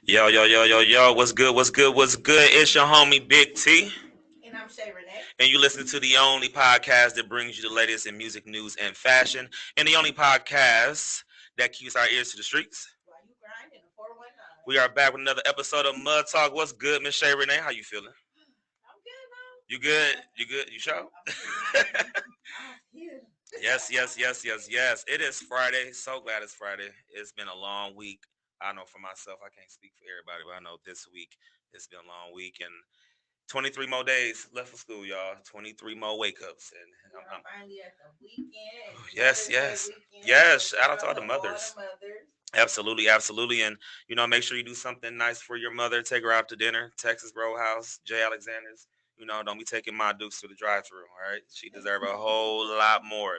Yo, yo, yo, yo, yo, what's good, what's good, what's good? It's your homie Big T, And I'm Shay Renee. and you listen to the only podcast that brings you the latest in music news and fashion, and the only podcast that keeps our ears to the streets. While you grinding a 419. We are back with another episode of Mud Talk. What's good, Miss Shay Renee? How you feeling? I'm good, man. You good? You good? You sure? I'm here. I'm here. Yes, yes, yes, yes, yes. It is Friday. So glad it's Friday. It's been a long week. I know for myself, I can't speak for everybody, but I know this week it's been a long week, and 23 more days left for school, y'all. 23 more wake ups. And We are finally at the weekend. It's yes, Mother's Day yes. weekend. So Yes. Shout shout out to out all to the all the mothers. mothers. Absolutely, absolutely. And, make sure you do something nice for your mother. Take her out to dinner. Texas Roadhouse, J. Alexander's. Don't be taking my Dukes to the drive through, all right? She deserves a whole lot more.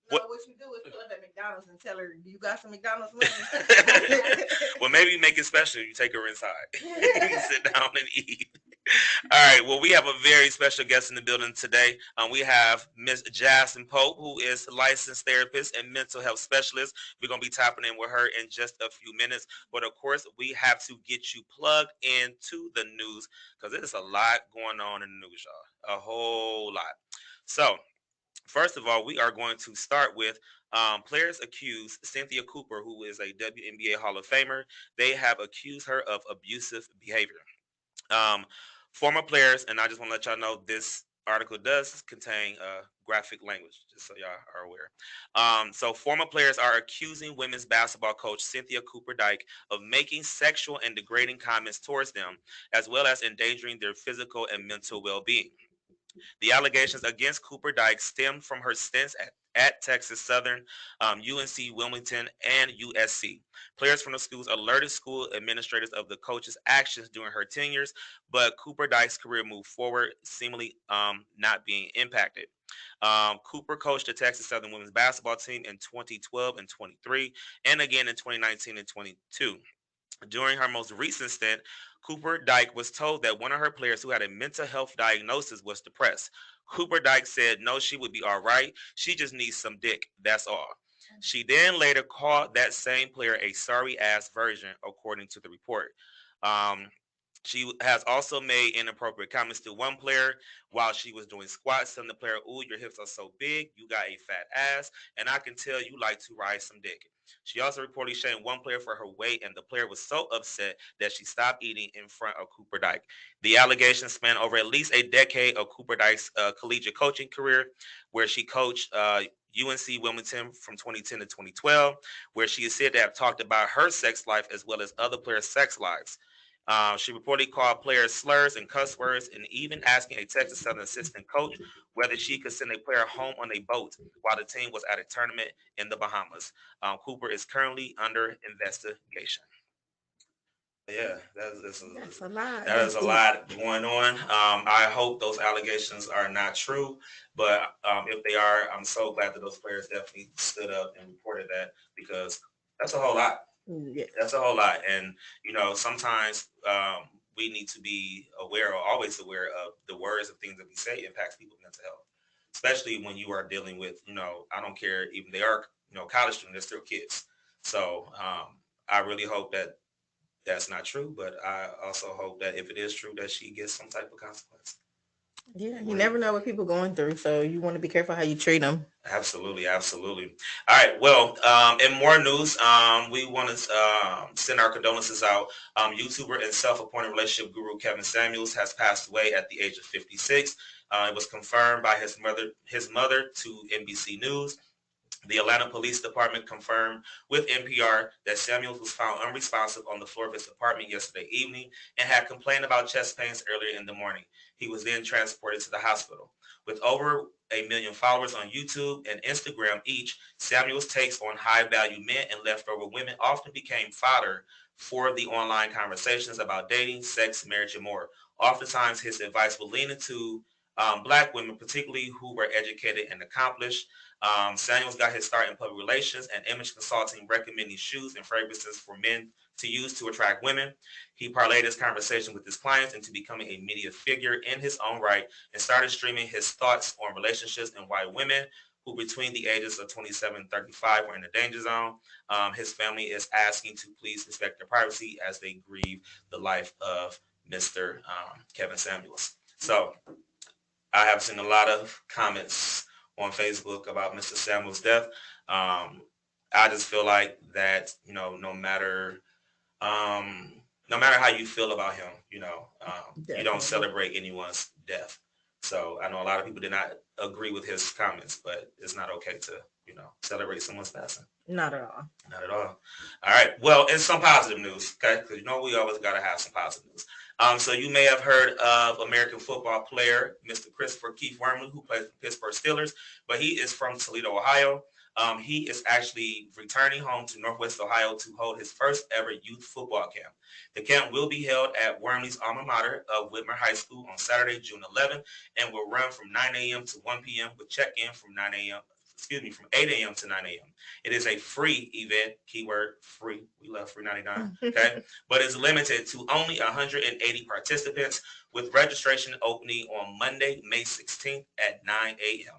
What? No, what you do is pull up at McDonald's and tell her, "Do you got some McDonald's money?" Well, maybe you make it special. You take her inside. Sit down and eat. All right. Well, we have a very special guest in the building today. We have Miss Jasmine Pope, who is a licensed therapist and mental health specialist. We're going to be tapping in with her in just a few minutes. But of course, we have to get you plugged into the news because there's a lot going on in the news, y'all. A whole lot. So, first of all, we are going to start with players accuse Cynthia Cooper, who is a WNBA Hall of Famer. They have accused her of abusive behavior. Um, Former players, and I just want to let y'all know this article does contain graphic language, just so y'all are aware. So, former players are accusing women's basketball coach Cynthia Cooper Dyke of making sexual and degrading comments towards them, as well as endangering their physical and mental well being. The allegations against Cooper Dyke stemmed from her stints at Texas Southern, UNC Wilmington, and USC. Players from the schools alerted school administrators of the coach's actions during her tenures, but Cooper Dyke's career moved forward, seemingly not being impacted. Cooper coached the Texas Southern women's basketball team in 2012 and 23, and again in 2019 and 22. During her most recent stint, Cooper Dyke was told that one of her players who had a mental health diagnosis was depressed. Cooper Dyke said, no, she would be all right. She just needs some dick. That's all. She then later called that same player a sorry ass version, according to the report. Um, she has also made inappropriate comments to one player while she was doing squats, telling the player, "Ooh, your hips are so big, you got a fat ass, and I can tell you like to ride some dick." She also reportedly shamed one player for her weight, and the player was so upset that she stopped eating in front of Cooper Dyke. The allegations span over at least a decade of Cooper Dyke's collegiate coaching career, where she coached UNC Wilmington from 2010 to 2012, where she is said to have talked about her sex life as well as other players' sex lives. She reportedly called players slurs and cuss words, and even asking a Texas Southern assistant coach whether she could send a player home on a boat while the team was at a tournament in the Bahamas. Cooper is currently under investigation. Yeah, That's a lot. that is a lot going on. I hope those allegations are not true, but if they are, I'm so glad that those players definitely stood up and reported that because that's a whole lot. Yes. That's a whole lot, and sometimes we need to be aware, or always aware of the words and things that we say impacts people's mental health, especially when you are dealing with, I don't care, even they are, college students, they're still kids. So I really hope that that's not true, but I also hope that if it is true, that she gets some type of consequence. Yeah, you never know what people going through, so you want to be careful how you treat them. Absolutely, absolutely. All right. Well, in more news, we want to send our condolences out. YouTuber and self-appointed relationship guru Kevin Samuels has passed away at the age of 56. It was confirmed by his mother to NBC News. The Atlanta Police Department confirmed with NPR that Samuels was found unresponsive on the floor of his apartment yesterday evening and had complained about chest pains earlier in the morning. He was then transported to the hospital. With over a million followers on YouTube and Instagram each, Samuels' takes on high-value men and leftover women often became fodder for the online conversations about dating, sex, marriage, and more. Oftentimes, his advice would lean into black women, particularly who were educated and accomplished. Samuels got his start in public relations and image consulting, recommending shoes and fragrances for men to use to attract women. He parlayed his conversation with his clients into becoming a media figure in his own right and started streaming his thoughts on relationships and why women who between the ages of 27 and 35 were in the danger zone. His family is asking to please respect their privacy as they grieve the life of Mr. Kevin Samuels. So I have seen a lot of comments on Facebook about Mr. Samuel's death. I just feel like that, um, no matter how you feel about him, you don't celebrate anyone's death. So I know a lot of people did not agree with his comments, but it's not okay to, celebrate someone's passing. Not at all. Not at all. All right. Well, it's some positive news, okay? Because we always got to have some positive news. So you may have heard of American football player Mr. Christopher Keith Wormley, who plays for Pittsburgh Steelers, but he is from Toledo, Ohio. He is actually returning home to Northwest Ohio to hold his first ever youth football camp. The camp will be held at Wormley's alma mater of Whitmer High School on Saturday, June 11th, and will run from 9 a.m. to 1 p.m. with check-in from 8 a.m. to 9 a.m. It is a free event, keyword free. We love free 99, okay? But it's limited to only 180 participants with registration opening on Monday, May 16th at 9 a.m.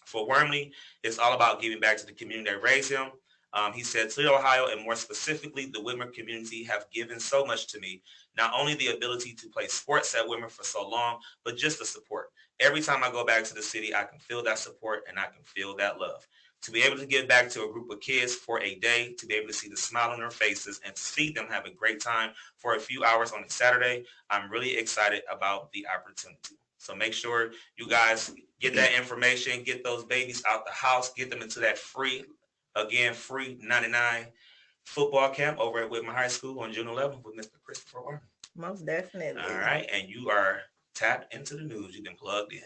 For Wormley, it's all about giving back to the community that raised him. He said, Toledo, Ohio, and more specifically, the Whitmer community have given so much to me. Not only the ability to play sports at Whitmer for so long, but just the support. Every time I go back to the city, I can feel that support and I can feel that love. To be able to give back to a group of kids for a day, to be able to see the smile on their faces and to see them have a great time for a few hours on a Saturday, I'm really excited about the opportunity. So make sure you guys get that information, get those babies out the house, get them into that free 99 football camp over at Whitmer High School on June 11th with Mr. Christopher Warren. Most definitely. All right. And you are tapped into the news. You've been plugged in.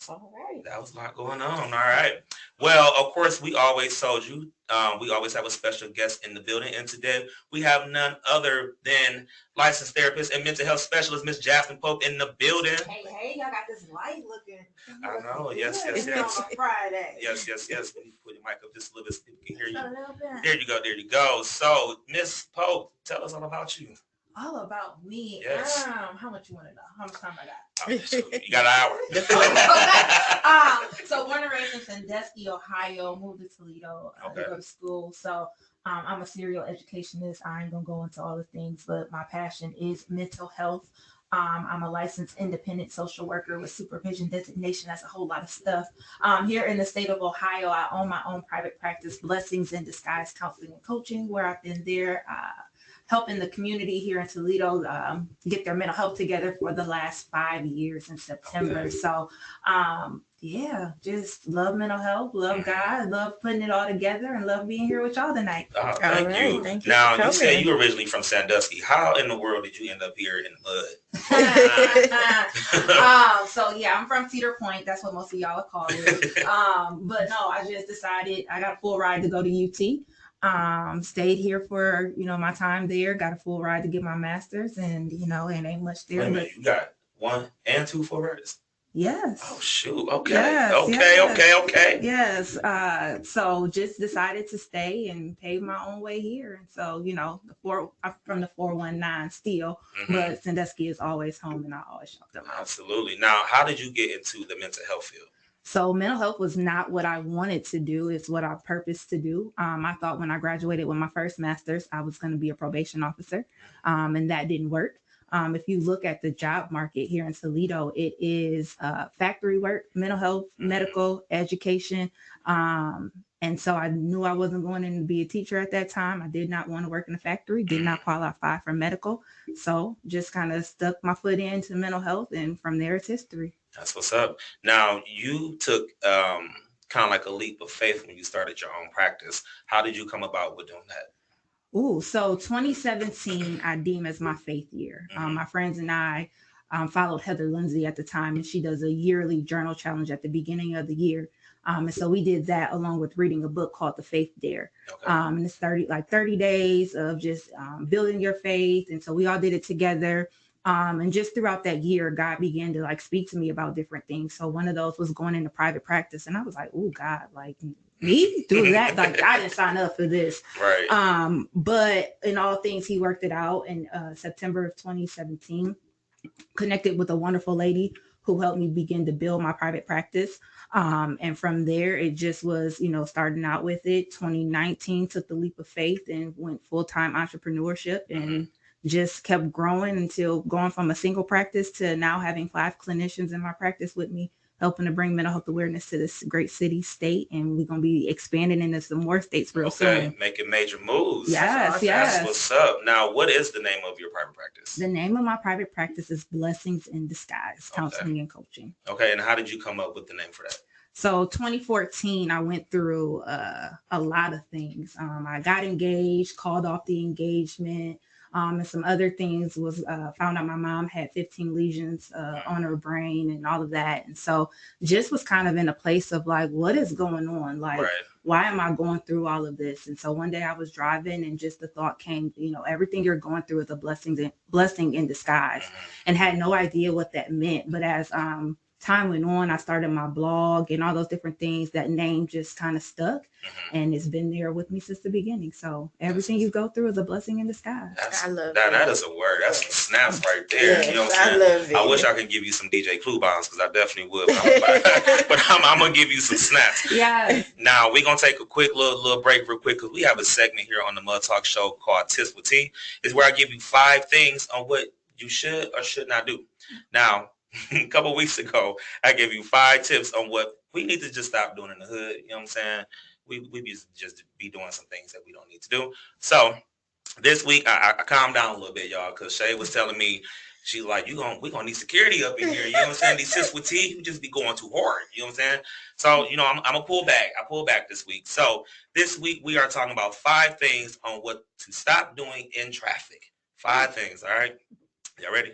All right. That was a lot going on. All right. Well, of course, we always told you, we always have a special guest in the building. And today we have none other than licensed therapist and mental health specialist, Miss Jasmine Pope, in the building. Hey, y'all got this light looking. I know. Yes. On a Friday. Yes. Let me put your mic up just a little bit so people can hear you. A little bit. There you go. So, Miss Pope, tell us all about you. All about me. Yes. How much you want to know? How much time I got? You got an hour. So born and raised in Sandusky, Ohio, moved to Toledo to go to school. So I'm a serial educationist. I ain't gonna go into all the things, but my passion is mental health. I'm a licensed independent social worker with supervision designation. That's a whole lot of stuff. Here in the state of Ohio, I own my own private practice, Blessings in Disguise Counseling and Coaching, where I've been there helping the community here in Toledo get their mental health together for the last 5 years in September. Okay. So, just love mental health, love God, love putting it all together, and love being here with y'all tonight. Oh, thank you. Thank you. Now, you said you were originally from Sandusky. How in the world did you end up here in the mud? I'm from Cedar Point. That's what most of y'all call it. But no, I just decided I got a full ride to go to UT. Stayed here for, my time there, got a full ride to get my master's, and, it ain't much there. Wait a minute, you got 1 and 2 full rides? Yes. Oh, shoot. Okay. Yes, Okay. Yes. So just decided to stay and pave my own way here. And so, I'm from the 419 still, but Sandusky is always home, and I always shop them out. Absolutely. Now, how did you get into the mental health field? So mental health was not what I wanted to do. It's what I purposed to do. I thought when I graduated with my first master's, I was going to be a probation officer, and that didn't work. If you look at the job market here in Toledo, it is factory work, mental health, medical, education. And so I knew I wasn't going in to be a teacher at that time. I did not want to work in a factory, did not qualify for medical. So just kind of stuck my foot into mental health, and from there it's history. That's what's up. Now, you took kind of like a leap of faith when you started your own practice. How did you come about with doing that? So 2017, I deem as my faith year. My friends and I followed Heather Lindsay at the time, and she does a yearly journal challenge at the beginning of the year. And so we did that along with reading a book called The Faith Dare. Okay. And it's 30 days of just building your faith. And so we all did it together. And just throughout that year, God began to speak to me about different things. So one of those was going into private practice. And I was like, oh God, me do that? I didn't sign up for this. Right. But in all things, he worked it out in September of 2017, connected with a wonderful lady who helped me begin to build my private practice. And from there, it just was, starting out with it. 2019 took the leap of faith and went full-time entrepreneurship and just kept growing until going from a single practice to now having 5 clinicians in my practice with me, helping to bring mental health awareness to this great city state. And we're going to be expanding into some more states real soon. Making major moves. Yes. That's what's up. Now, what is the name of your private practice? The name of my private practice is Blessings in Disguise, Counseling and Coaching. Okay, and how did you come up with the name for that? So 2014, I went through a lot of things. I got engaged, called off the engagement, and some other things. Was found out my mom had 15 lesions on her brain and all of that. And so just was kind of in a place of like, what is going on? Like, why am I going through all of this? And so one day I was driving and just the thought came, everything you're going through is a blessing in disguise, and had no idea what that meant. But as time went on, I started my blog and all those different things. That name just kind of stuck, and it's been there with me since the beginning. So everything you go through is a blessing in disguise. I love that. That is a word. That's some snaps right there. Yes, you know what I'm saying? I love it. I wish I could give you some DJ Clue bombs because I definitely would. But I'm gonna give you some snaps. Yeah. Now we're gonna take a quick little break real quick because we have a segment here on the Mud Talk Show called Tips with T. Is where I give you 5 things on what you should or should not do. Now, a couple of weeks ago, I gave you 5 tips on what we need to just stop doing in the hood. You know what I'm saying? We just be doing some things that we don't need to do. So this week, I calmed down a little bit, y'all, because Shay was telling me, she's like, we're gonna need security up in here. You know what I'm saying? These tips with T, you just be going too hard. You know what I'm saying? So, I'm gonna pull back. I pull back this week. So this week we are talking about 5 things on what to stop doing in traffic. 5 things. All right. Y'all ready?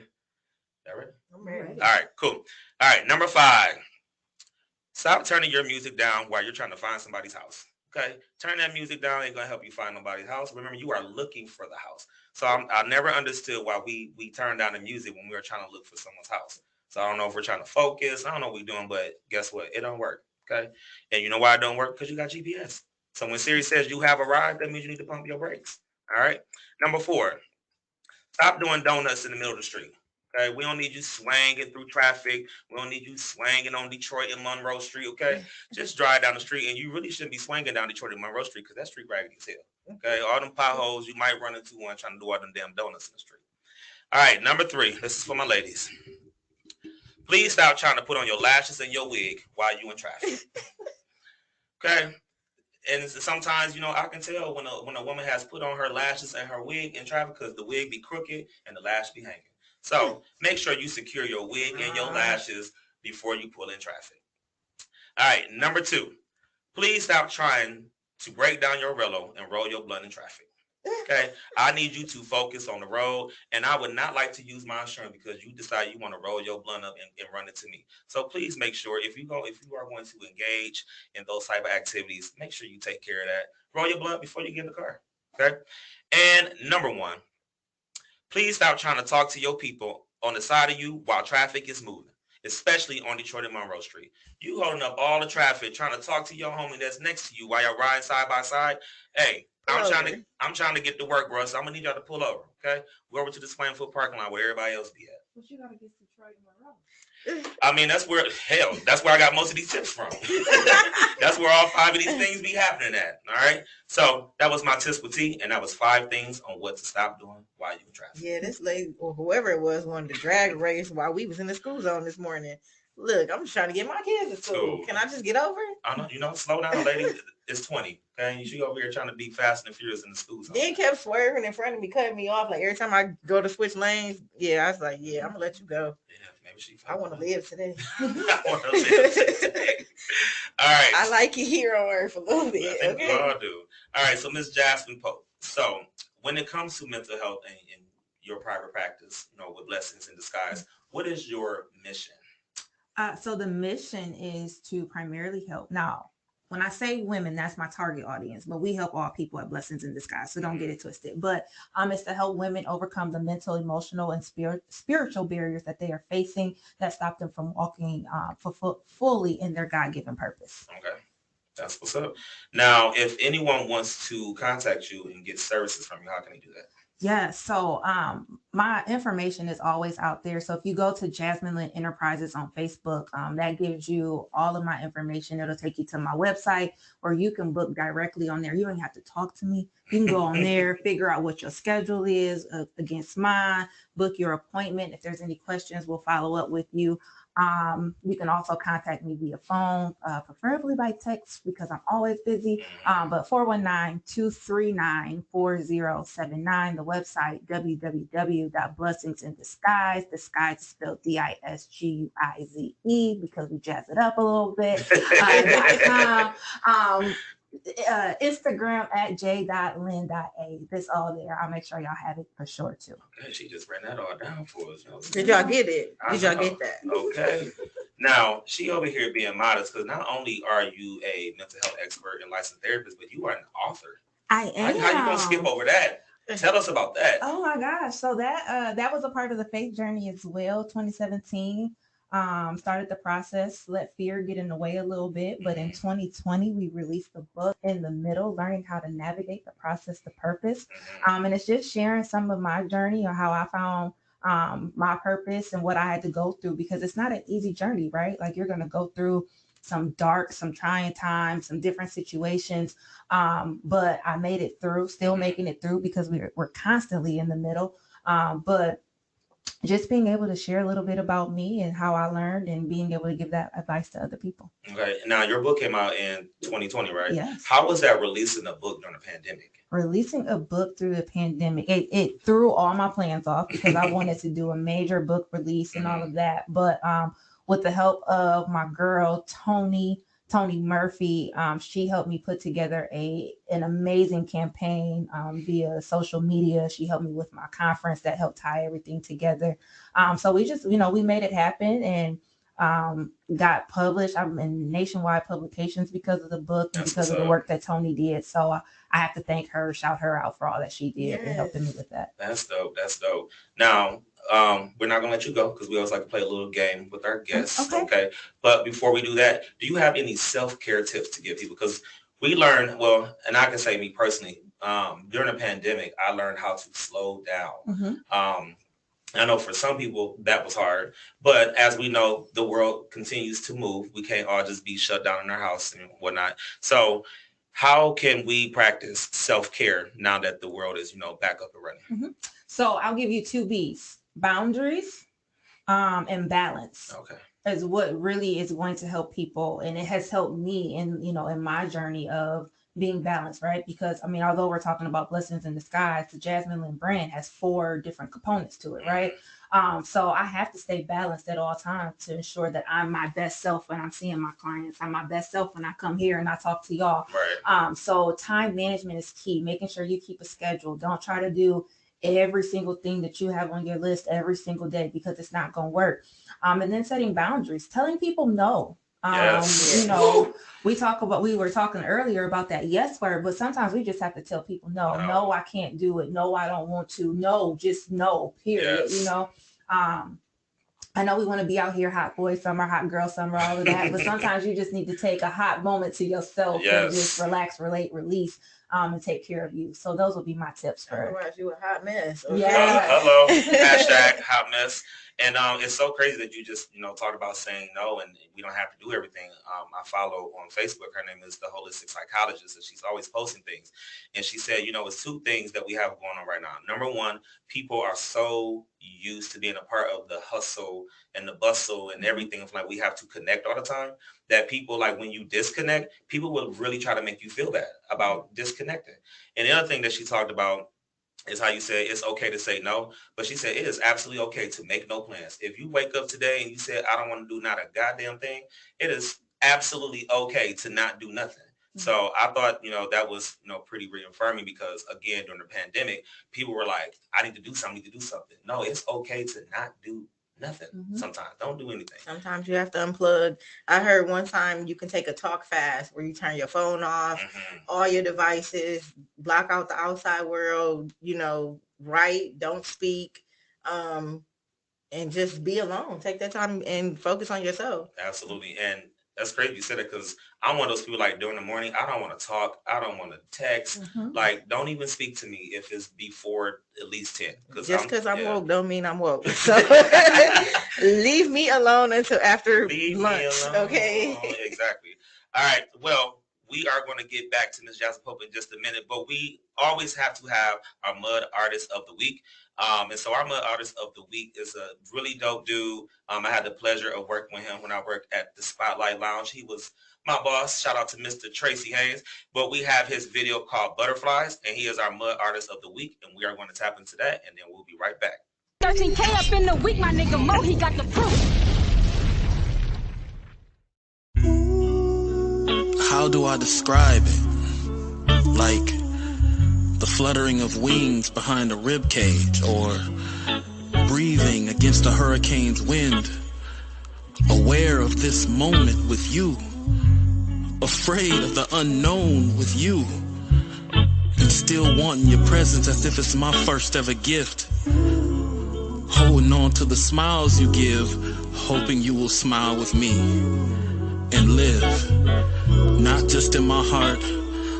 Y'all ready? I'm ready. All right, cool. All right, number 5. Stop turning your music down while you're trying to find somebody's house. Okay, turn that music down. Ain't gonna help you find nobody's house. Remember, you are looking for the house. So I never understood why we turn down the music when we were trying to look for someone's house. So I don't know if we're trying to focus. I don't know what we're doing, but guess what? It don't work. Okay, and you know why it don't work? Because you got GPS. So when Siri says you have arrived, that means you need to pump your brakes. All right. Number 4. Stop doing donuts in the middle of the street. Okay, we don't need you swinging through traffic. We don't need you swinging on Detroit and Monroe Street. Okay, just drive down the street, and you really shouldn't be swinging down Detroit and Monroe Street because that street raggedy as hell. Okay, all them potholes you might run into one trying to do all them damn donuts in the street. All right, number 3. This is for my ladies. Please stop trying to put on your lashes and your wig while you in traffic. Okay. And sometimes, I can tell when a woman has put on her lashes and her wig in traffic because the wig be crooked and the lash be hanging. So make sure you secure your wig and your lashes before you pull in traffic. All right, number 2. Please stop trying to break down your Rello and roll your blunt in traffic. Okay, I need you to focus on the road, and I would not like to use my insurance because you decide you want to roll your blunt up and run it to me. So please make sure if you are going to engage in those type of activities, make sure you take care of that. Roll your blunt before you get in the car. Okay, and number 1, please stop trying to talk to your people on the side of you while traffic is moving, especially on Detroit and Monroe Street. You holding up all the traffic, trying to talk to your homie that's next to you while you're riding side by side. Hey, I'm trying to get to work, bro. So I'm gonna need y'all to pull over, okay? Go over to the Swainfoot parking lot where everybody else be at. But you gotta get Detroit and Monroe. I mean, that's where I got most of these tips from. That's where all 5 of these things be happening at. All right. So that was my tips with T, and that was 5 things on what to stop doing while you in traffic. Yeah, this lady or whoever it was wanted to drag race while we was in the school zone this morning. Look, I'm just trying to get my kids to school. Can I just get over it? I know, slow down, lady. It's 20. Okay, you over here trying to be fast and furious in the school zone. Then kept swerving in front of me, cutting me off. Like every time I go to switch lanes, I was like, I'm gonna let you go. Yeah, maybe I want to live today. I want to live today. All right. I like it here on Earth a little bit. I think we all do. All right, so Miss Jasmine Pope. So when it comes to mental health and your private practice, with Blessings in Disguise, what is your mission? So the mission is to primarily help. Now, when I say women, that's my target audience, but we help all people at Blessings in Disguise. So don't get it twisted. But it's to help women overcome the mental, emotional, and spiritual barriers that they are facing that stop them from walking fully in their God-given purpose. Okay. That's what's up. Now, if anyone wants to contact you and get services from you, how can they do that? Yeah, so my information is always out there. So if you go to Jasmine Lynn Enterprises on Facebook, that gives you all of my information. It'll take you to my website, or you can book directly on there. You don't have to talk to me. You can go on there, figure out what your schedule is against mine, book your appointment. If there's any questions, we'll follow up with you. You can also contact me via phone, preferably by text because I'm always busy. But 419-239-4079. The website, www.blessingsinDisguise. Disguise is spelled Disguize because we jazz it up a little bit. .com. Instagram at j.lynn.a. This all there. I'll make sure y'all have it for sure too. Okay, she just ran that all down for us. Did y'all get it? Did y'all get that? Okay. Now, she over here being modest because not only are you a mental health expert and licensed therapist, but you are an author. I am. How you gonna skip over that? Tell us about that. Oh my gosh. So that was a part of the faith journey as well. 2017. Started the process, let fear get in the way a little bit. But in 2020, we released the book In the Middle, learning how to navigate the process to purpose. And it's just sharing some of my journey or how I found my purpose and what I had to go through, because it's not an easy journey, right? Like you're going to go through some dark, some trying times, some different situations. But I made it through, still making it through because we're constantly in the middle. But just being able to share a little bit about me and how I learned and being able to give that advice to other people. Okay. Now, your book came out in 2020, right? Yes. How was that releasing a book during the pandemic? Releasing a book through the pandemic, it threw all my plans off because I wanted to do a major book release and all of that. But with the help of my girl, Tony Murphy, she helped me put together an amazing campaign via social media. She helped me with my conference that helped tie everything together. So we just, we made it happen and got published. I'm in nationwide publications because of the book and because of the work that Tony did. So I have to thank her, shout her out for all that she did and helping me with that. That's dope. That's dope. Now, we're not gonna let you go because we always like to play a little game with our guests. Okay. But before we do that, do you have any self-care tips to give people? Because we learned, well, and I can say me personally, during the pandemic, I learned how to slow down. I know for some people that was hard, but as we know, the world continues to move. We can't all just be shut down in our house and whatnot. So how can we practice self-care now that the world is, back up and running? So I'll give you 2 B's: boundaries and balance. Okay. Is what really is going to help people. And it has helped me in my journey of being balanced, right? Because although we're talking about blessings in disguise, the Jasmine Lynn brand has 4 different components to it, right? So I have to stay balanced at all times to ensure that I'm my best self when I'm seeing my clients. I'm my best self when I come here and I talk to y'all. Right. So time management is key, making sure you keep a schedule. Don't try to do every single thing that you have on your list every single day because it's not going to work. And then setting boundaries, telling people no. Yes. We were talking earlier about that yes word, but sometimes we just have to tell people no, I can't do it. No, I don't want to. No, just no, period. Yes. I know we want to be out here hot boy summer, hot girl summer, all of that, but sometimes you just need to take a hot moment to yourself and just relax, relate, release, and take care of you. So those will be my tips for otherwise you a hot mess. Okay? Yeah. Hello. Hashtag hot mess. And it's so crazy that you just, talked about saying no, and we don't have to do everything. I follow on Facebook. Her name is the Holistic Psychologist, and she's always posting things. And she said, it's 2 things that we have going on right now. Number one, people are so used to being a part of the hustle and the bustle and everything. It's like we have to connect all the time. That people, like when you disconnect, people will really try to make you feel bad about disconnecting. And the other thing that she talked about is how you say it's okay to say no. But she said it is absolutely okay to make no plans. If you wake up today and you said, I don't want to do not a goddamn thing, it is absolutely okay to not do nothing. So I thought, that was, pretty reaffirming because, again, during the pandemic, people were like, I need to do something, No, it's okay to not do nothing. Sometimes don't do anything. Sometimes you have to unplug. I heard one time you can take a talk fast where you turn your phone off, all your devices, block out the outside world, write, don't speak, and just be alone. Take that time and focus on yourself. Absolutely. And That's crazy you said it because I'm one of those people like during the morning, I don't want to talk. I don't want to text. Like, don't even speak to me if it's before at least 10. Just because I'm woke don't mean I'm woke. So leave me alone until after lunch. Okay. Exactly. All right. Well, we are going to get back to Ms. Jasmine Pope in just a minute, but we always have to have our Mud Artist of the Week. And so our Mud Artist of the Week is a really dope dude. I had the pleasure of working with him when I worked at the Spotlight Lounge. He was my boss. Shout out to Mr. Tracy Haynes. But we have his video called Butterflies, and he is our Mud Artist of the Week, and we are going to tap into that, and then we'll be right back. 13K up in the week, my nigga Mo, he got the proof. How do I describe it? Like the fluttering of wings behind a rib cage, or breathing against a hurricane's wind, aware of this moment with you, afraid of the unknown with you, and still wanting your presence as if it's my first ever gift, holding on to the smiles you give, hoping you will smile with me and live, not just in my heart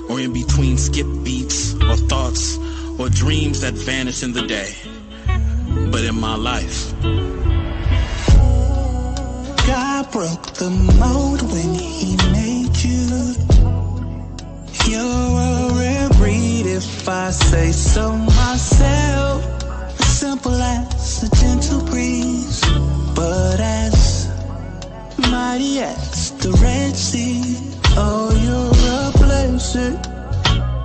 or in between skip beats or thoughts or dreams that vanish in the day, but in my life. God broke the mold when he made you. You're a rare breed, if I say so myself. Simple as a gentle breeze, but as mighty as the Red Sea. Oh, you're a blessing.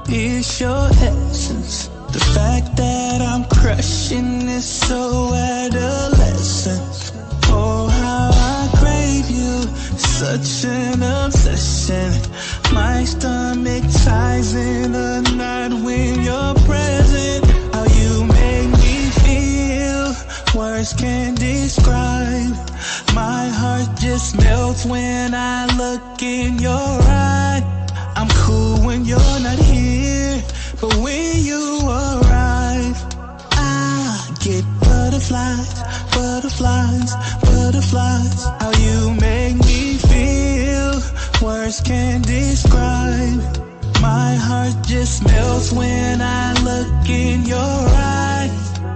It's your essence. The fact that I'm crushing is so adolescent. Oh, how I crave you, such an obsession. My stomach ties in a knot when you're present. How you make me feel, words can't describe. My heart just melts when I look in your eye. I'm cool when you're not here, but when you arrive, I get butterflies, butterflies, butterflies. How you make me feel, words can't describe. My heart just melts when I look in your eye.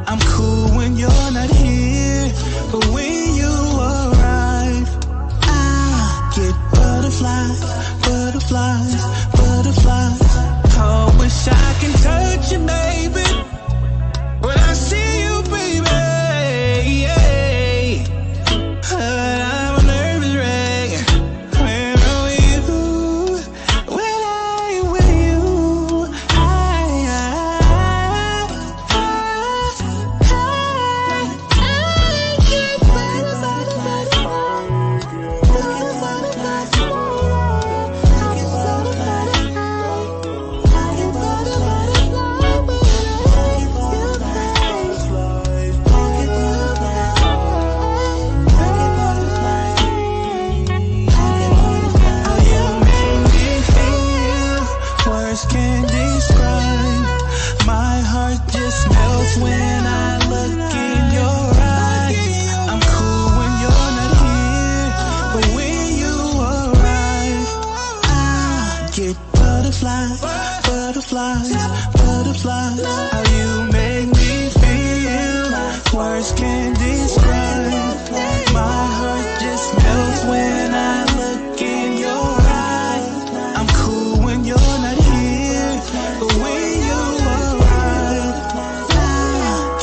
I'm cool when you're not here, but when you arrive, I get butterflies, butterflies, butterflies. Oh, wish I can touch you, baby, when I see you, baby. Yeah. I'm a nervous wreck when I'm with you. When I'm with you, can't describe. My heart just melts when I look in your eyes. I'm cool when you're not here, but when you arrive, I get butterflies, butterflies, butterflies. How you make me feel, words can't describe. My heart just melts when I look in your eyes. I'm cool when you're not here, but when you arrive, I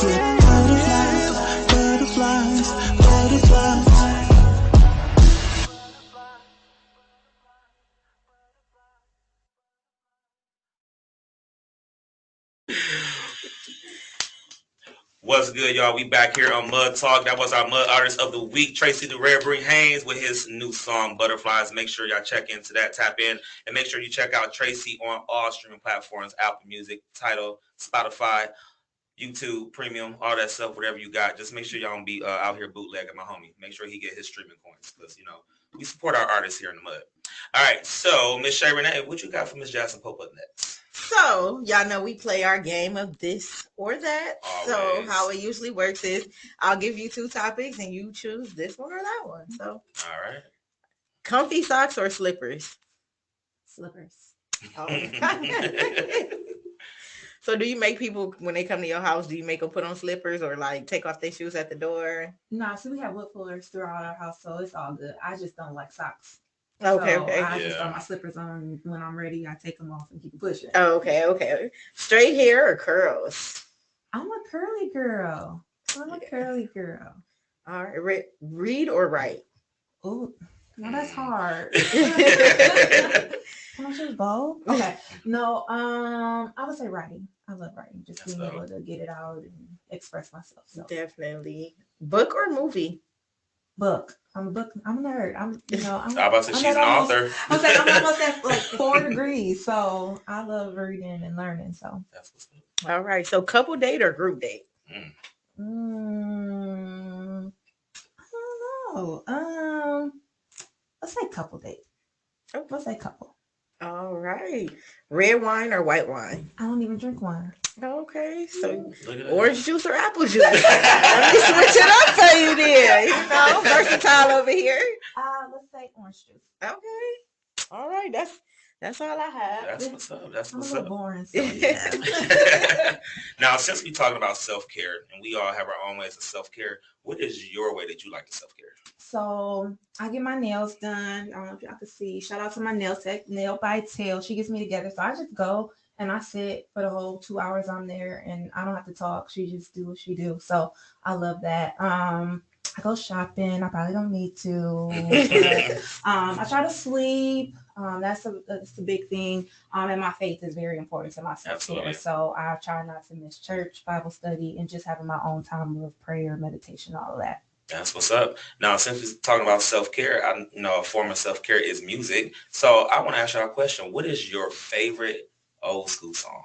get butterflies, butterflies, butterflies. What's good, y'all? We back here on Mud Talk. That was our Mud Artist of the Week, Tracy the Rarebreed Haynes, with his new song, Butterflies. Make sure y'all check into that, tap in, and make sure you check out Tracy on all streaming platforms, Apple Music, Tidal, Spotify, YouTube, Premium, all that stuff, whatever you got. Just make sure y'all don't be out here bootlegging my homie. Make sure he get his streaming coins, because, you know, we support our artists here in the mud. All right, so, Miss Shay Renee, what you got for Miss Jasmine Pope up next? So, y'all know we play our game of this or that. Always. So, how it usually works is I'll give you two topics and you choose this one or that one. So, all right. Comfy socks or slippers? Slippers. Oh. So do you make people, when they come to your house, do you make them put on slippers or like take off their shoes at the door? No, so we have wood floors throughout our house, so it's all good. I just don't like socks. Okay, So okay. I just throw my slippers on when I'm ready. I take them off and keep pushing. Oh, okay, okay. Straight hair or curls? I'm a curly girl. I'm a curly girl. All right. Read or write? Oh, no, that's hard. Can I choose both? Okay. No, I would say writing. I love writing. Just being able to get it out and express myself. So. Definitely. Book or movie? Book. I'm a nerd. I'm about to say she's an author. I'm saying I'm almost at like 4 degrees. So I love reading and learning. So that's what's good. All right. So couple date or group date? I don't know. Let's say couple date. Okay. Let's say couple. All right. Red wine or white wine? I don't even drink wine. Okay. So orange juice or apple juice? Let me switch it up for you there. Versatile over here. Let's say orange juice. Okay. All right. That's all I have. That's what's up. That's what's I'm a up. little boring. So yeah. Now, since we're talking about self-care and we all have our own ways of self-care, what is your way that you like to self-care? So I get my nails done. I don't know if y'all can see. Shout out to my nail tech, Nail by Tail. She gets me together. So I just go and I sit for the whole 2 hours I'm there and I don't have to talk. She just do what she do. So I love that. I go shopping. I probably don't need to. But, I try to sleep. That's a big thing. And my faith is very important to myself. So I try not to miss church, Bible study, and just having my own time of prayer, meditation, all of that. That's what's up. Now, since we're talking about self-care, a form of self-care is music. So I want to ask you a question. What is your favorite old school song?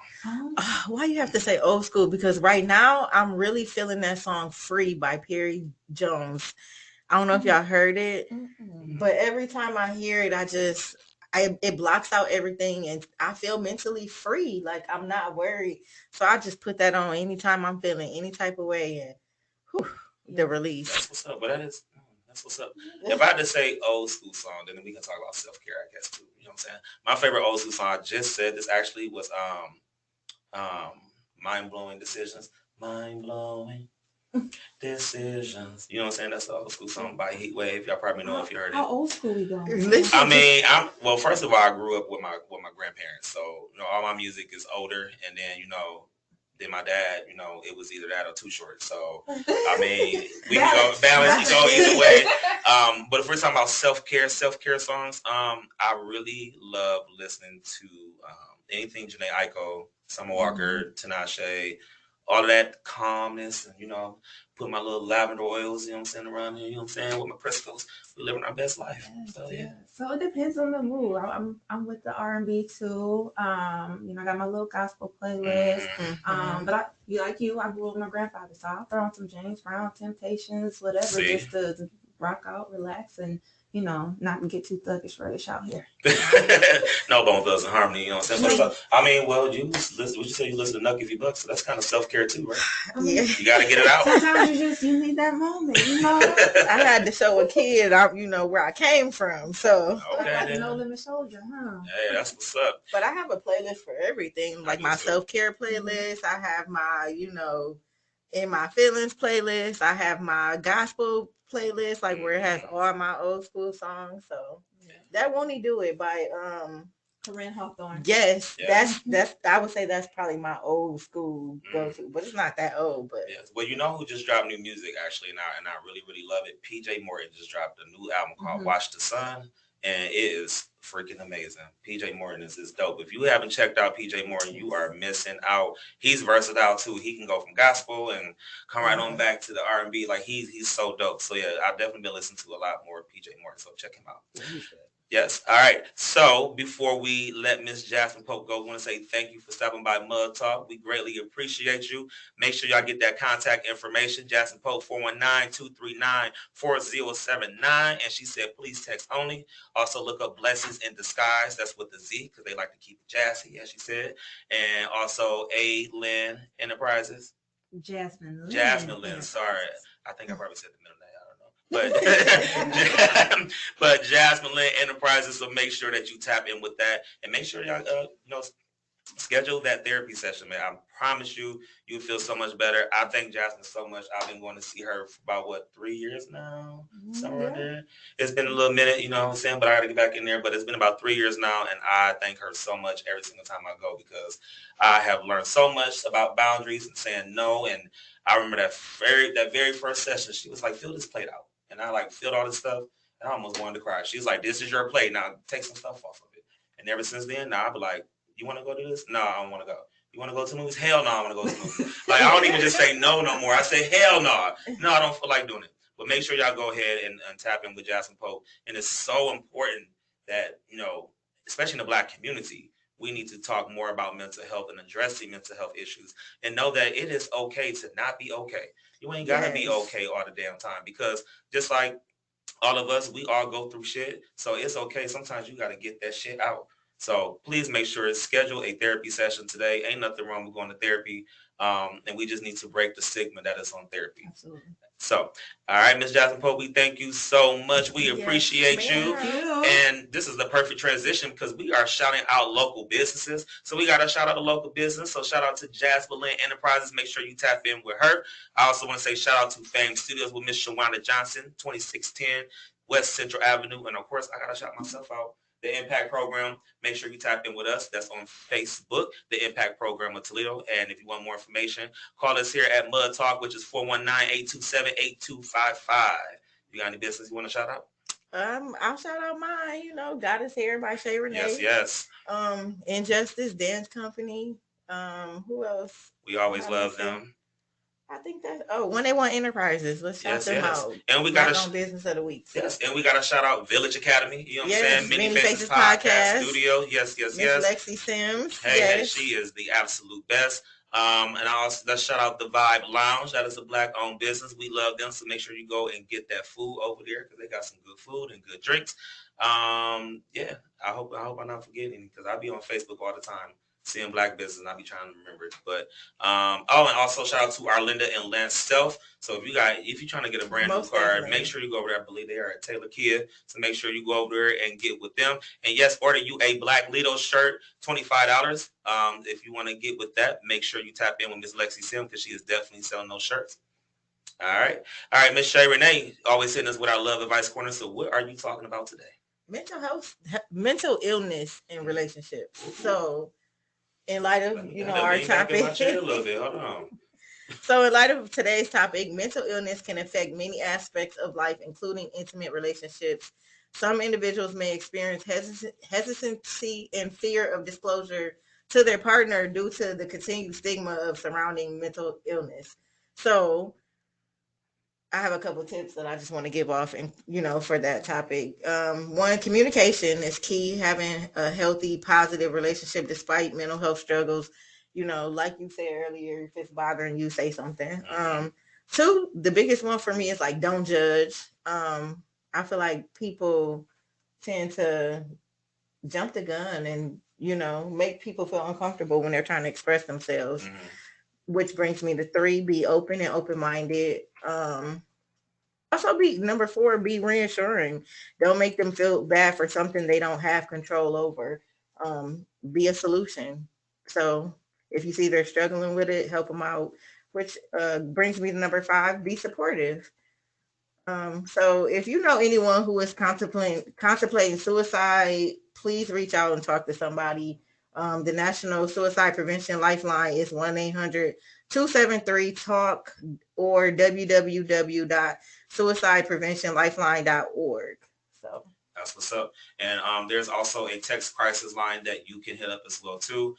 Why you have to say old school? Because right now I'm really feeling that song "Free" by Perry Jones. I don't know if y'all heard it, but every time I hear it, it blocks out everything and I feel mentally free. Like I'm not worried. So I just put that on anytime I'm feeling any type of way and the release. That's what's up. But that's what's up. If I had to say old school song, then we can talk about self-care, I guess, too. You know what I'm saying? My favorite old school song, I just said this actually was Mind Blowing Decisions. Mind Blowing Decisions. You know what I'm saying? That's the old school song by Heatwave. Y'all probably know if you heard it. How old school we going? I mean, first of all, I grew up with my grandparents, so all my music is older, and then then my dad, it was either that or Too Short. So I mean, we can go balance, you go either way. But if we're talking about self-care songs, I really love listening to anything Janae Aiko, Summer Walker, Tinashe, all of that calmness, and put my little lavender oils, around here, with my crystals. We're living our best life. So yeah. So it depends on the mood. I'm with the R&B too. I got my little gospel playlist. But I grew up with my grandfather, so I'll throw on some James Brown, Temptations, whatever, just to rock out, relax, and not get too thuggish out here. No Bone Thugs and Harmony, you know what I'm saying? But, I mean, well, you say you listen to Nucky If You Buck, so that's kind of self-care too, right? Yeah. You got to get it out. Sometimes you need that moment, I had to show a kid, where I came from, so. Okay, No Limit Soldier, huh? Hey, that's what's up. But I have a playlist for everything, like my self-care playlist. I have my, in my feelings playlist. I have my gospel playlist, like where it has all my old school songs. So that Won't He Do It by Corinne Hawthorne. Yes, that's I would say that's probably my old school go-to, but it's not that old. But well, who just dropped new music actually, and I really love it. PJ Morton just dropped a new album called Watch the Sun, and it is freaking amazing. PJ Morton is dope. If you haven't checked out PJ Morton, you are missing out. He's versatile too. He can go from gospel and come right on back to the R&B. Like he's so dope. So yeah, I've definitely been listening to a lot more PJ Morton. So check him out. Yes. All right. So before we let Miss Jasmine Pope go, I want to say thank you for stopping by Mud Talk. We greatly appreciate you. Make sure y'all get that contact information. Jasmine Pope, 419-239-4079. And she said, please text only. Also look up Blessings in Disguise. That's with the Z because they like to keep it jazzy, as she said. And also A. Lynn Enterprises. Jasmine Lynn. Sorry. I think I probably said the middle name. I don't know. But but Jasmine Lynn Enterprises, so make sure that you tap in with that and make sure y'all schedule that therapy session, man. I promise you, you feel so much better. I thank Jasmine so much. I've been going to see her for about 3 years now, somewhere there. It's been a little minute, you know what I'm saying, but I got to get back in there. But it's been about 3 years now, and I thank her so much every single time I go because I have learned so much about boundaries and saying no. And I remember that very first session, she was like, "Fill this plate out," and I like filled all this stuff, and I almost wanted to cry. She was like, "This is your plate now. Take some stuff off of it." And ever since then, now I'll be like, "You want to go to this? No, I don't want to go. You want to go to movies? Hell no, I want to go to movies." Like, I don't even just say no more. I say, hell no. No, I don't feel like doing it. But make sure y'all go ahead and tap in with Jasmine Pope. And it's so important that, especially in the Black community, we need to talk more about mental health and addressing mental health issues and know that it is okay to not be okay. You ain't got to be okay all the damn time because just like all of us, we all go through shit. So it's okay. Sometimes you got to get that shit out. So please make sure to schedule a therapy session today. Ain't nothing wrong with going to therapy. And we just need to break the stigma that is on therapy. Absolutely. So, all right, Ms. Jasmine Pope, we thank you so much. We appreciate you. And this is the perfect transition because we are shouting out local businesses. So we got to shout out a local business. So shout out to Jasmine Lynn Enterprises. Make sure you tap in with her. I also want to say shout out to Fame Studios with Miss Shawanda Johnson, 2610 West Central Avenue. And of course, I got to shout myself out. The Impact Program, make sure you tap in with us. That's on Facebook, the Impact Program of Toledo. And if you want more information, call us here at Mud Talk, which is 419-827-8255. You got any business you want to shout out? I'll shout out mine, God is Here by Shay Renee. Yes. Injustice Dance Company. Who else? We always love them. I think that's 181 Enterprises. Let's shout them out. And we got on Business of the Week. Yes, and we got to shout out Village Academy. You know what I'm saying? Many Faces Podcast Studio. Yes. Miss Lexi Sims. Hey, she is the absolute best. And let's shout out the Vibe Lounge. That is a Black-owned business. We love them, so make sure you go and get that food over there because they got some good food and good drinks. I hope I'm not forgetting because I be on Facebook all the time. Seeing Black business, and I be trying to remember it. But and also shout out to Arlinda and Lance Self. So if you're trying to get a brand new car, make sure you go over there. I believe they are at Taylor Kia. So make sure you go over there and get with them. And yes, order you a Black Lido shirt, $25. If you want to get with that, make sure you tap in with Miss Lexi Sim because she is definitely selling those shirts. All right, Miss Shay Renee, always hitting us with our Love Advice Corner. So what are you talking about today? Mental health, mental illness in relationships. So in light of our topic, so in light of today's topic, mental illness can affect many aspects of life, including intimate relationships. Some individuals may experience hesitancy and fear of disclosure to their partner due to the continued stigma of surrounding mental illness. So I have a couple tips that I just want to give off and, for that topic. One, communication is key. Having a healthy, positive relationship despite mental health struggles, like you said earlier, if it's bothering you, say something. Two, the biggest one for me is like, don't judge. I feel like people tend to jump the gun and, make people feel uncomfortable when they're trying to express themselves. Which brings me to 3, be open and open-minded. Also number 4, be reassuring. Don't make them feel bad for something they don't have control over. Be a solution. So if you see they're struggling with it, help them out, which brings me to number 5, be supportive. So if you know anyone who is contemplating suicide, please reach out and talk to somebody. The National Suicide Prevention Lifeline is 1-800-273-TALK or www.suicidepreventionlifeline.org. So that's what's up. And there's also a text crisis line that you can hit up as well too.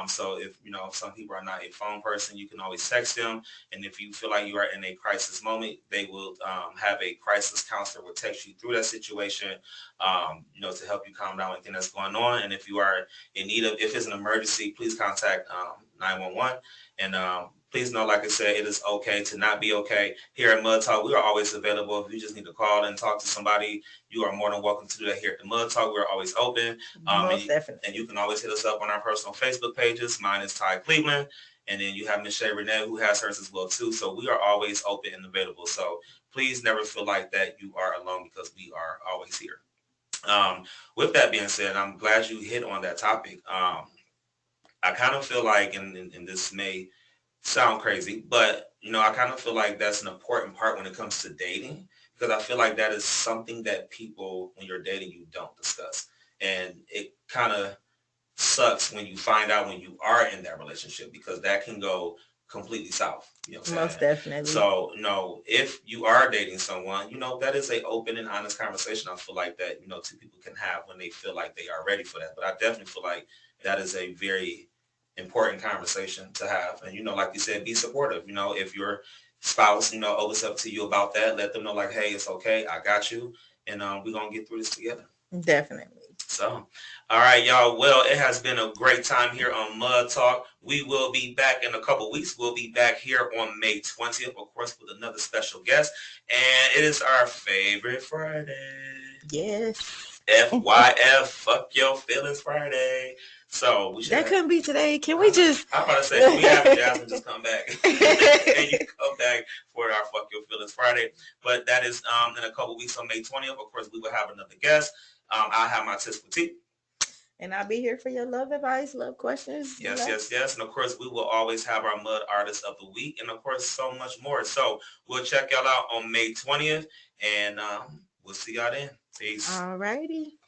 So if some people are not a phone person, you can always text them. And if you feel like you are in a crisis moment, they will have a crisis counselor will text you through that situation, to help you calm down anything that's going on. And if you are in need of, if it's an emergency, please contact 911 and please know, like I said, it is okay to not be okay. Here at Mud Talk, we are always available. If you just need to call and talk to somebody, you are more than welcome to do that here at the Mud Talk. We're always open. Most definitely. And you can always hit us up on our personal Facebook pages. Mine is Ty Cleveland. And then you have Miss Shay Renee, who has hers as well, too. So we are always open and available. So please never feel like that you are alone, because we are always here. With that being said, I'm glad you hit on that topic. I kind of feel like, and this may sound crazy, but, I kind of feel like that's an important part when it comes to dating, because I feel like that is something that people, when you're dating, you don't discuss. And it kind of sucks when you find out when you are in that relationship, because that can go completely south. You know what I'm saying? Most definitely. So, if you are dating someone, that is a open and honest conversation. I feel like that, two people can have when they feel like they are ready for that. But I definitely feel like that is a very important conversation to have. And, like you said, be supportive. If your spouse, opens up to you about that, let them know, like, hey, it's okay. I got you. And we're going to get through this together. Definitely. So, all right, y'all. Well, it has been a great time here on Mud Talk. We will be back in a couple weeks. We'll be back here on May 20th, of course, with another special guest. And it is our favorite Friday. Yes. FYF, Fuck Your Feelings Friday. So we should. That couldn't be today. Can we just? I'm about to say, can we have Jasmine just come back and you come back for our Fuck Your Feelings Friday? But that is in a couple weeks on May 20th. Of course, we will have another guest. I'll have my tips for tea. And I'll be here for your love advice, love questions. Yes. And of course, we will always have our Mud Artist of the Week. And of course, so much more. So we'll check y'all out on May 20th. And we'll see y'all then. Peace. All righty.